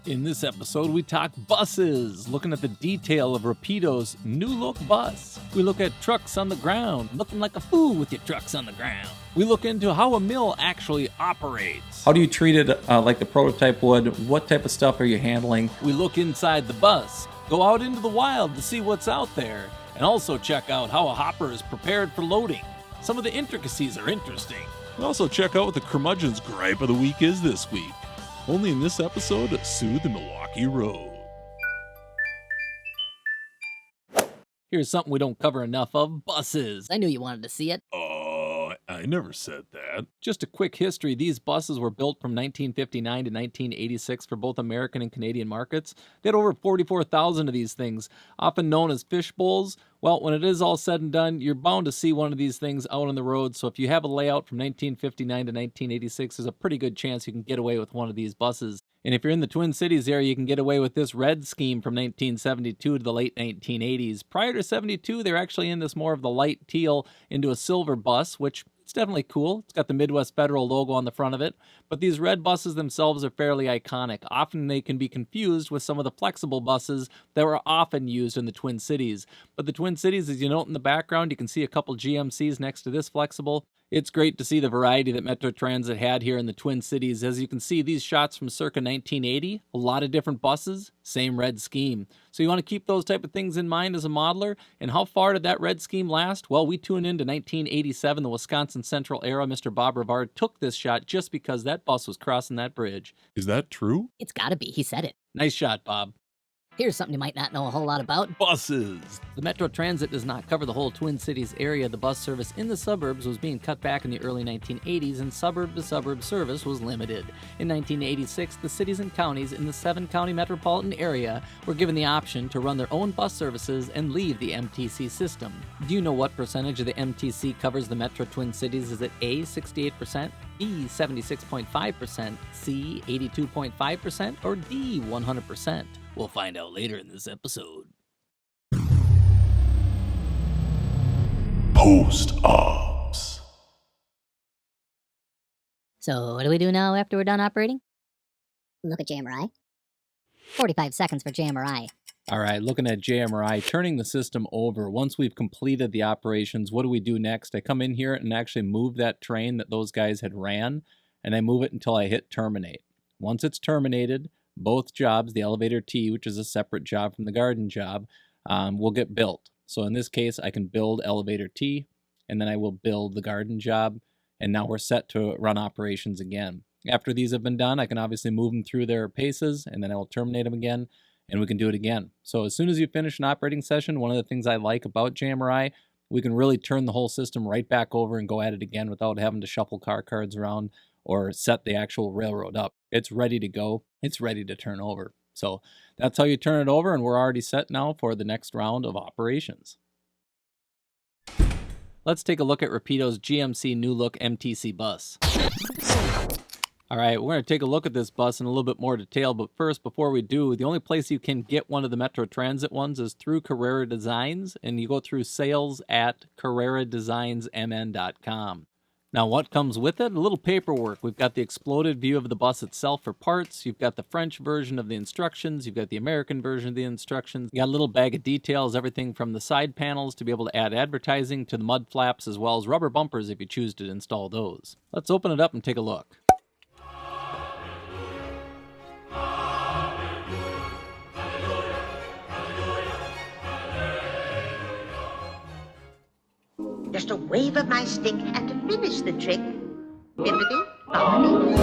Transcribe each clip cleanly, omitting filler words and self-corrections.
In this episode, we talk buses, looking at the detail of Rapido's new look bus. We look at trucks on the ground, looking like a fool with your trucks on the ground. We look into how a mill actually operates. How do you treat it like the prototype would? What type of stuff are you handling? We look inside the bus, go out into the wild to see what's out there, and also check out how a hopper is prepared for loading. Some of the intricacies are interesting. We also check out what the Curmudgeon's gripe of the week is this week. Only in this episode of Soo The Milwaukee Road. Here's something we don't cover enough of, buses. I knew you wanted to see it. I never said that. Just a quick history, these buses were built from 1959 to 1986 for both American and Canadian markets. They had over 44,000 of these things, often known as Fishbowls. Well, when it is all said and done, you're bound to see one of these things out on the road, so if you have a layout from 1959 to 1986, there's a pretty good chance you can get away with one of these buses. And if you're in the Twin Cities area, you can get away with this red scheme from 1972 to the late 1980s. Prior to 72, they're actually in this more of the light teal into a silver bus, which it's definitely cool. It's got the Midwest Federal logo on the front of it. But these red buses themselves are fairly iconic. Often they can be confused with some of the flexible buses that were often used in the Twin Cities. But the Twin Cities, as you note in the background, you can see a couple GMCs next to this flexible. It's great to see the variety that Metro Transit had here in the Twin Cities. As you can see, these shots from circa 1980, a lot of different buses, same red scheme. So you want to keep those type of things in mind as a modeler. And how far did that red scheme last? Well, we tune into 1987, the Wisconsin Central era. Mr. Bob Rivard took this shot just because that bus was crossing that bridge. Is that true? It's gotta be. He said it. Nice shot, Bob. Here's something you might not know a whole lot about. Buses. The Metro Transit does not cover the whole Twin Cities area. The bus service in the suburbs was being cut back in the early 1980s, and suburb-to-suburb service was limited. In 1986, the cities and counties in the 7-county metropolitan area were given the option to run their own bus services and leave the MTC system. Do you know what percentage of the MTC covers the Metro Twin Cities? Is it A, 68%, B, 76.5%, C, 82.5%, or D, 100%? We'll find out later in this episode. Post-ops. So what do we do now after we're done operating? Look at JMRI. 45 seconds for JMRI. All right, looking at JMRI, turning the system over. Once we've completed the operations, what do we do next? I come in here and actually move that train that those guys had ran, and I move it until I hit terminate. Once it's terminated, both jobs, the elevator T, which is a separate job from the garden job, will get built. So in this case, I can build elevator T, and then I will build the garden job, and now we're set to run operations again. After these have been done, I can obviously move them through their paces, and then I will terminate them again, and we can do it again. So as soon as you finish an operating session, one of the things I like about JMRI, we can really turn the whole system right back over and go at it again without having to shuffle car cards around or set the actual railroad up. It's ready to go. It's ready to turn over. So that's how you turn it over, and we're already set now for the next round of operations. Let's take a look at Rapido's GMC New Look MTC bus. All right, we're going to take a look at this bus in a little bit more detail, but first, before we do, the only place you can get one of the Metro Transit ones is through Carrera Designs, and you go through sales at carreradesignsmn.com. Now, what comes with it? A little paperwork. We've got the exploded view of the bus itself for parts. You've got the French version of the instructions. You've got the American version of the instructions. You got a little bag of details, everything from the side panels to be able to add advertising to the mud flaps, as well as rubber bumpers if you choose to install those. Let's open it up and take a look. Just a wave of my stick, and to finish the trick, bippity, boppity, boo.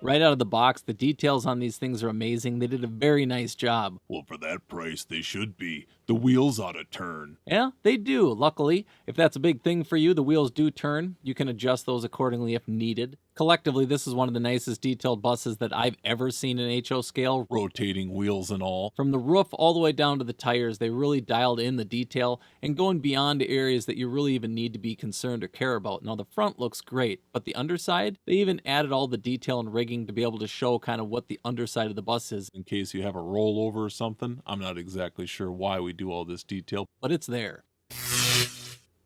Right out of the box, the details on these things are amazing. They did a very nice job. Well, for that price, they should be. The wheels ought to turn. Yeah, they do, luckily. If that's a big thing for you, the wheels do turn. You can adjust those accordingly if needed. Collectively, this is one of the nicest detailed buses that I've ever seen in HO scale. Rotating wheels and all. From the roof all the way down to the tires, they really dialed in the detail and going beyond to areas that you really even need to be concerned or care about. Now, the front looks great, but the underside, they even added all the detail and rigging to be able to show kind of what the underside of the bus is. In case you have a rollover or something, I'm not exactly sure why we do all this detail, but it's there.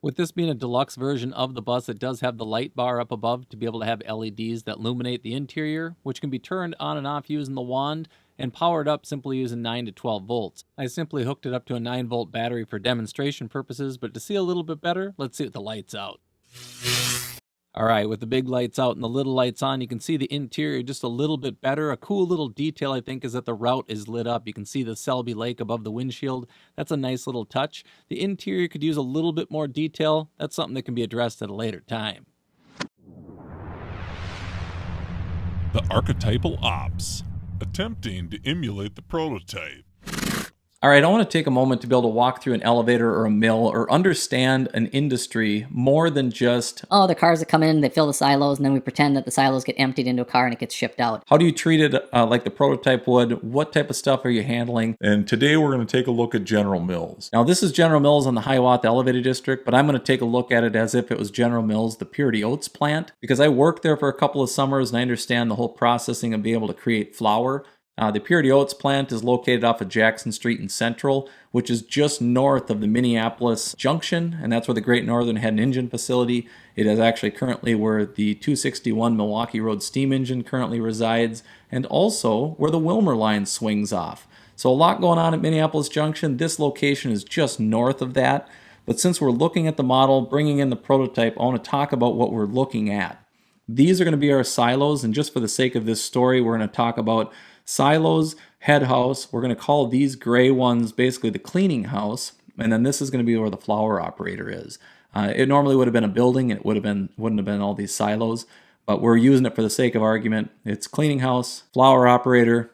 With this being a deluxe version of the bus, it does have the light bar up above to be able to have LEDs that illuminate the interior, which can be turned on and off using the wand, and powered up simply using 9 to 12 volts. I simply hooked it up to a 9-volt battery for demonstration purposes, but to see a little bit better, let's see with the lights out. Alright, with the big lights out and the little lights on, you can see the interior just a little bit better. A cool little detail, I think, is that the route is lit up. You can see the Selby Lake above the windshield. That's a nice little touch. The interior could use a little bit more detail. That's something that can be addressed at a later time. The archetypal ops, attempting to emulate the prototype. All right, I want to take a moment to be able to walk through an elevator or a mill or understand an industry more than just, Oh, the cars that come in, they fill the silos, and then we pretend that the silos get emptied into a car and it gets shipped out. how do you treat it like the prototype would? What type of stuff are you handling? And today we're going to take a look at General Mills. Now, this is General Mills on the Hiawatha Elevated District, but I'm going to take a look at it as if it was General Mills, the Purity Oats plant, because I worked there for a couple of summers and I understand the whole processing of being able to create flour. The Purity Oats plant is located off of Jackson Street in Central, which is just north of the Minneapolis Junction, and that's where the Great Northern had an engine facility. It is actually currently where the 261 Milwaukee Road steam engine currently resides, and also where the Wilmer line swings off. So a lot going on at Minneapolis Junction. This location is just north of that, but since we're looking at the model, bringing in the prototype, I want to talk about what we're looking at. These are going to be our silos, and just for the sake of this story, we're going to talk about silos, head house. We're going to call these gray ones basically the cleaning house, and then this is going to be where the flour operator is. It normally would have been a building, and it wouldn't have been all these silos, but we're using it for the sake of argument. It's cleaning house, flour operator,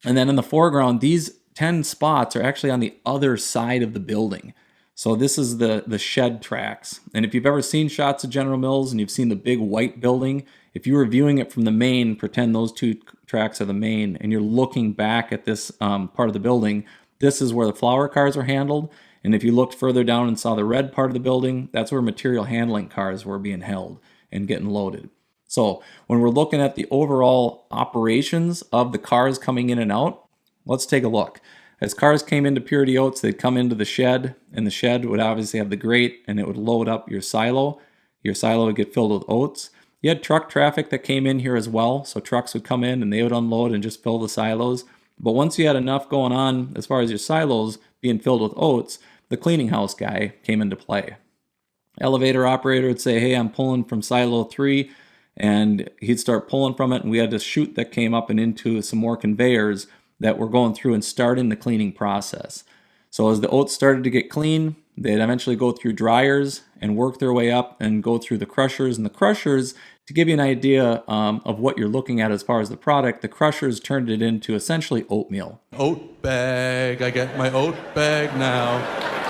and then in the foreground, these 10 spots are actually on the other side of the building. So this is the shed tracks. And if you've ever seen shots of General Mills and you've seen the big white building, if you were viewing it from the main, pretend those two tracks are the main, and you're looking back at this part of the building, this is where the flour cars are handled. And if you looked further down and saw the red part of the building, that's where material handling cars were being held and getting loaded. So when we're looking at the overall operations of the cars coming in and out, let's take a look. As cars came into Purity Oats, they'd come into the shed, and the shed would obviously have the grate, and it would load up your silo. Your silo would get filled with oats. You had truck traffic that came in here as well, so trucks would come in and they would unload and just fill the silos. But once you had enough going on as far as your silos being filled with oats, the cleaning house guy came into play. Elevator operator would say, hey, I'm pulling from silo 3, and he'd start pulling from it, and we had this chute that came up and into some more conveyors that were going through and starting the cleaning process. So as the oats started to get clean, they'd eventually go through dryers and work their way up and go through the crushers. And the crushers, to give you an idea of what you're looking at as far as the product, the crushers turned it into essentially oatmeal. Oat bag, I get my oat bag now.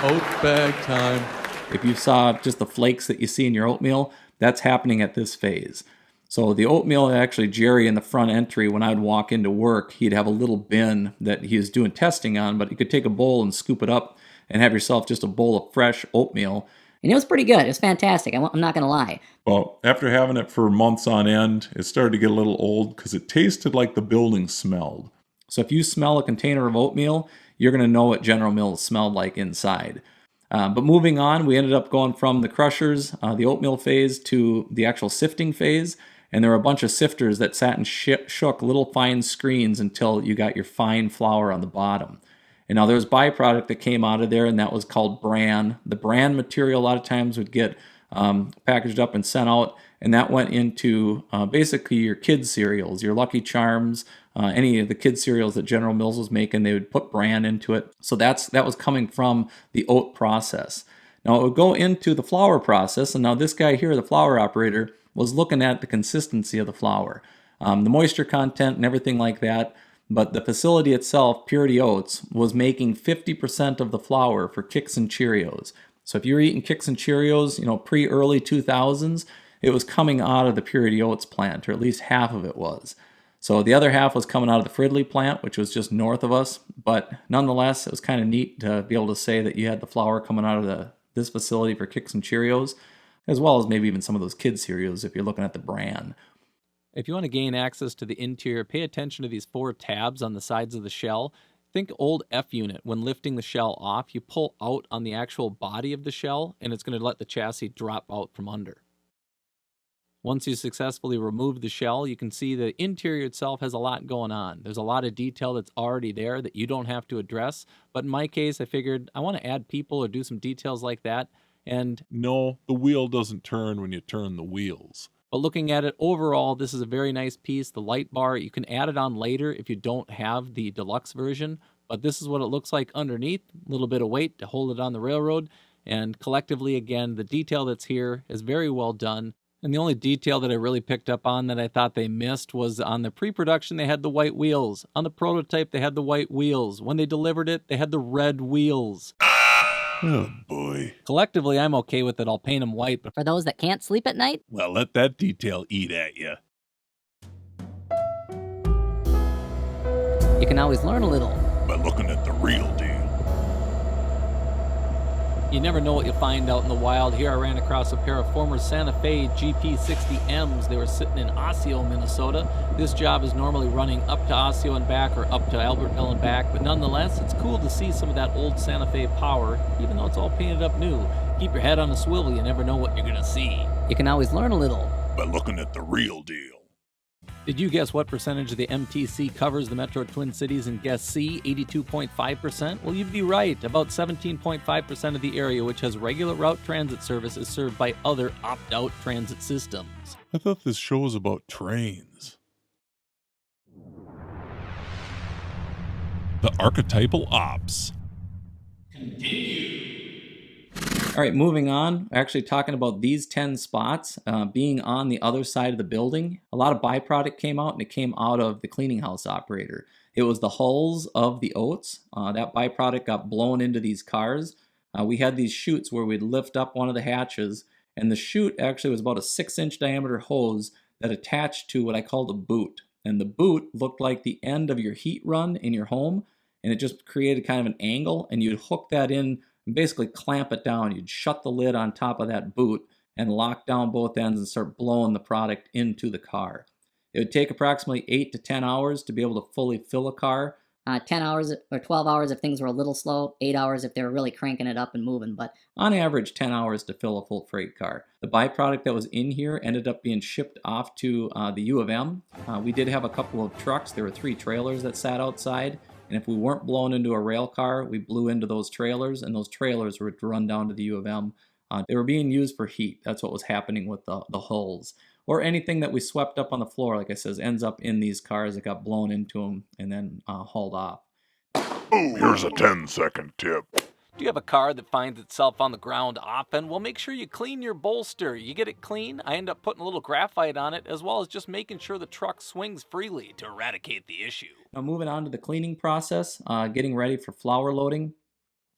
Oat bag time. If you saw just the flakes that you see in your oatmeal, that's happening at this phase. So the oatmeal, actually, Jerry in the front entry, when I'd walk into work, he'd have a little bin that he was doing testing on, but you could take a bowl and scoop it up and have yourself just a bowl of fresh oatmeal. And it was pretty good. It was fantastic. I'm not going to lie. Well, after having it for months on end, it started to get a little old because it tasted like the building smelled. So if you smell a container of oatmeal, you're going to know what General Mills smelled like inside. But moving on, we ended up going from the crushers, the oatmeal phase, to the actual sifting phase. And there were a bunch of sifters that sat and shook little fine screens until you got your fine flour on the bottom. And now there's byproduct that came out of there, and that was called bran. The bran material a lot of times would get packaged up and sent out, and that went into basically your kids' cereals, your Lucky Charms, any of the kids' cereals that General Mills was making, they would put bran into it. So that was coming from the oat process. Now it would go into the flour process, and now this guy here, the flour operator, was looking at the consistency of the flour, the moisture content and everything like that. But the facility itself, Purity Oats, was making 50% of the flour for Kix and Cheerios. So if you were eating Kix and Cheerios, pre-early 2000s, it was coming out of the Purity Oats plant, or at least half of it was. So the other half was coming out of the Fridley plant, which was just north of us. But nonetheless, it was kind of neat to be able to say that you had the flour coming out of this facility for Kix and Cheerios, as well as maybe even some of those kids' cereals if you're looking at the brand. If you want to gain access to the interior, pay attention to these 4 tabs on the sides of the shell. Think old F unit. When lifting the shell off, you pull out on the actual body of the shell, and it's going to let the chassis drop out from under. Once you successfully remove the shell, you can see the interior itself has a lot going on. There's a lot of detail that's already there that you don't have to address. But in my case, I figured I want to add people or do some details like that. And No, the wheel doesn't turn when you turn the wheels. but looking at it overall, this is a very nice piece. The light bar, you can add it on later if you don't have the deluxe version. But this is what it looks like underneath. A little bit of weight to hold it on the railroad. And collectively, again, the detail that's here is very well done. And the only detail that I really picked up on that I thought they missed was on the pre-production, they had the white wheels. On the prototype, they had the white wheels. When they delivered it, they had the red wheels. Oh boy. Collectively, I'm okay with it. I'll paint them white, but For those that can't sleep at night, Well, let that detail eat at you. you can always learn a little. By looking at the real deal. you never know what you'll find out in the wild. Here I ran across a pair of former Santa Fe GP60Ms. They were sitting in Osseo, Minnesota. This job is normally running up to Osseo and back or up to Albertville and back, but nonetheless, it's cool to see some of that old Santa Fe power, even though it's all painted up new. Keep your head on a swivel, you never know what you're going to see. You can always learn a little. By looking at the real deal. Did you guess what percentage of the MTC covers the Metro Twin Cities and guess C, 82.5%? Well, you'd be right. About 17.5% of the area, which has regular route transit service, is served by other opt-out transit systems. I thought this show was about trains. The archetypal ops. All right, moving on. Actually talking about these 10 spots being on the other side of the building. A lot of byproduct came out, and it came out of the cleaning house operator. It was the hulls of the oats. That byproduct got blown into these cars. We had these chutes where we'd lift up one of the hatches, and the chute actually was about a 6-inch diameter hose that attached to what I called a boot. And the boot looked like the end of your heat run in your home, and it just created kind of an angle, and you'd hook that in and basically clamp it down. You'd shut the lid on top of that boot and lock down both ends and start blowing the product into the car. It would take approximately 8 to 10 hours to be able to fully fill a car. 10 hours or 12 hours if things were a little slow, 8 hours if they were really cranking it up and moving, but On average, 10 hours to fill a full freight car. The byproduct that was in here ended up being shipped off to the U of M. We did have a couple of trucks. There were 3 trailers that sat outside. And if we weren't blown into a rail car, we blew into those trailers, and those trailers were to run down to the U of M. They were being used for heat. That's what was happening with the hulls. Or anything that we swept up on the floor, like I says, ends up in these cars that got blown into them and then hauled off. Oh, here's a 10-second tip. Do you have a car that finds itself on the ground often? Well, make sure you clean your bolster. You get it clean, I end up putting a little graphite on it, as well as just making sure the truck swings freely to eradicate the issue. Now moving on to the cleaning process, getting ready for flour loading.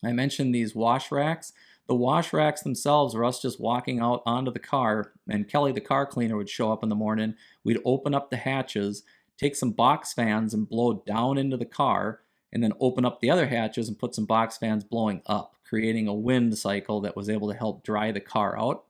I mentioned these wash racks. The wash racks themselves are us just walking out onto the car, and Kelly, the car cleaner, would show up in the morning. We'd open up the hatches, take some box fans and blow down into the car, and then open up the other hatches and put some box fans blowing up, creating a wind cycle that was able to help dry the car out.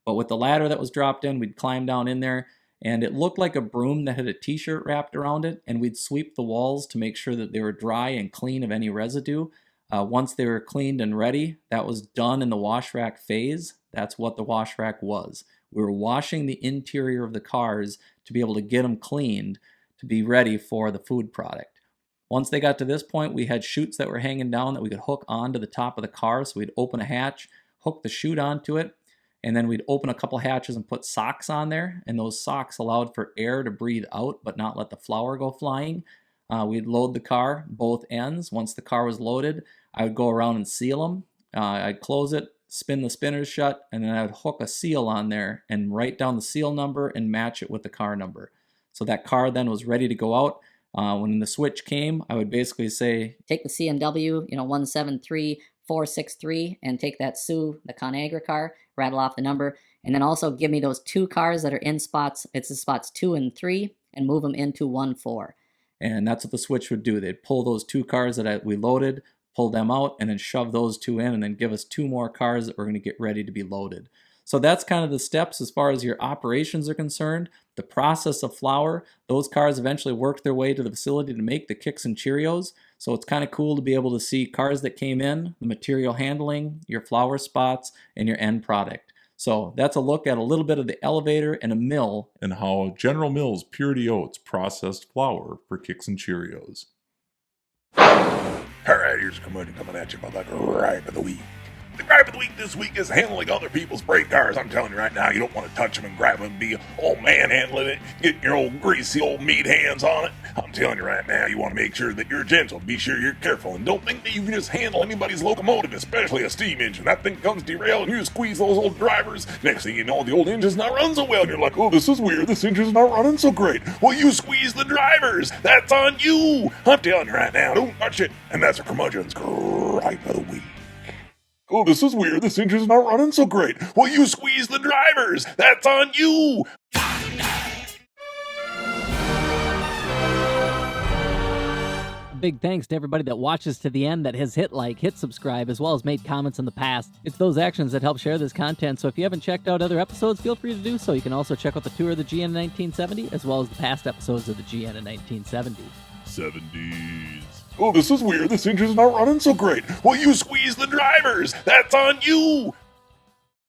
But with the ladder that was dropped in, we'd climb down in there, and it looked like a broom that had a t-shirt wrapped around it, and we'd sweep the walls to make sure that they were dry and clean of any residue. Once they were cleaned and ready, that was done in the wash rack phase. That's what the wash rack was. We were washing the interior of the cars to be able to get them cleaned to be ready for the food product. Once they got to this point, we had chutes that were hanging down that we could hook onto the top of the car. So we'd open a hatch, hook the chute onto it, and then we'd open a couple hatches and put socks on there. And those socks allowed for air to breathe out, but not let the flour go flying. We'd load the car, both ends. Once the car was loaded, I would go around and seal them. I'd close it, spin the spinners shut, and then I would hook a seal on there and write down the seal number and match it with the car number. So that car then was ready to go out. When the switch came, I would basically say, take the CNW, 173463, and take that Soo, the ConAgra car, rattle off the number, and then also give me those 2 cars that are in spots, it's the spots 2 and 3, and move them into 1-4. And that's what the switch would do. They'd pull those 2 cars that we loaded, pull them out, and then shove those 2 in, and then give us 2 more cars that we're going to get ready to be loaded. So that's kind of the steps as far as your operations are concerned. The process of flour, those cars eventually worked their way to the facility to make the Kix and Cheerios. So it's kind of cool to be able to see cars that came in, the material handling, your flour spots, and your end product. So that's a look at a little bit of the elevator and a mill. And how General Mills Purity Oats processed flour for Kix and Cheerios. Alright, here's Curmudgeon coming at you about the gripe of the week. The gripe of the week this week is handling other people's freight cars. I'm telling you right now, you don't want to touch them and grab them and be old manhandling it, getting your old greasy old meat hands on it. I'm telling you right now, you want to make sure that you're gentle, be sure you're careful, and don't think that you can just handle anybody's locomotive, especially a steam engine. That thing comes derailed and you squeeze those old drivers. Next thing you know, the old engine's not running so well, and you're like, oh, this is weird, this engine's not running so great. Well, you squeeze the drivers. That's on you. I'm telling you right now, don't touch it. And that's a Curmudgeon's gripe of the week. Oh, this is weird. This engine's not running so great. Well, you squeeze the drivers. That's on you. Big thanks to everybody that watches to the end, that has hit like, hit subscribe, as well as made comments in the past. It's those actions that help share this content, so if you haven't checked out other episodes, feel free to do so. You can also check out the tour of the GN in 1970, as well as the past episodes of the GN in 1970. 70s. Oh, this is weird. This engine's not running so great. Well, you squeeze the drivers. That's on you.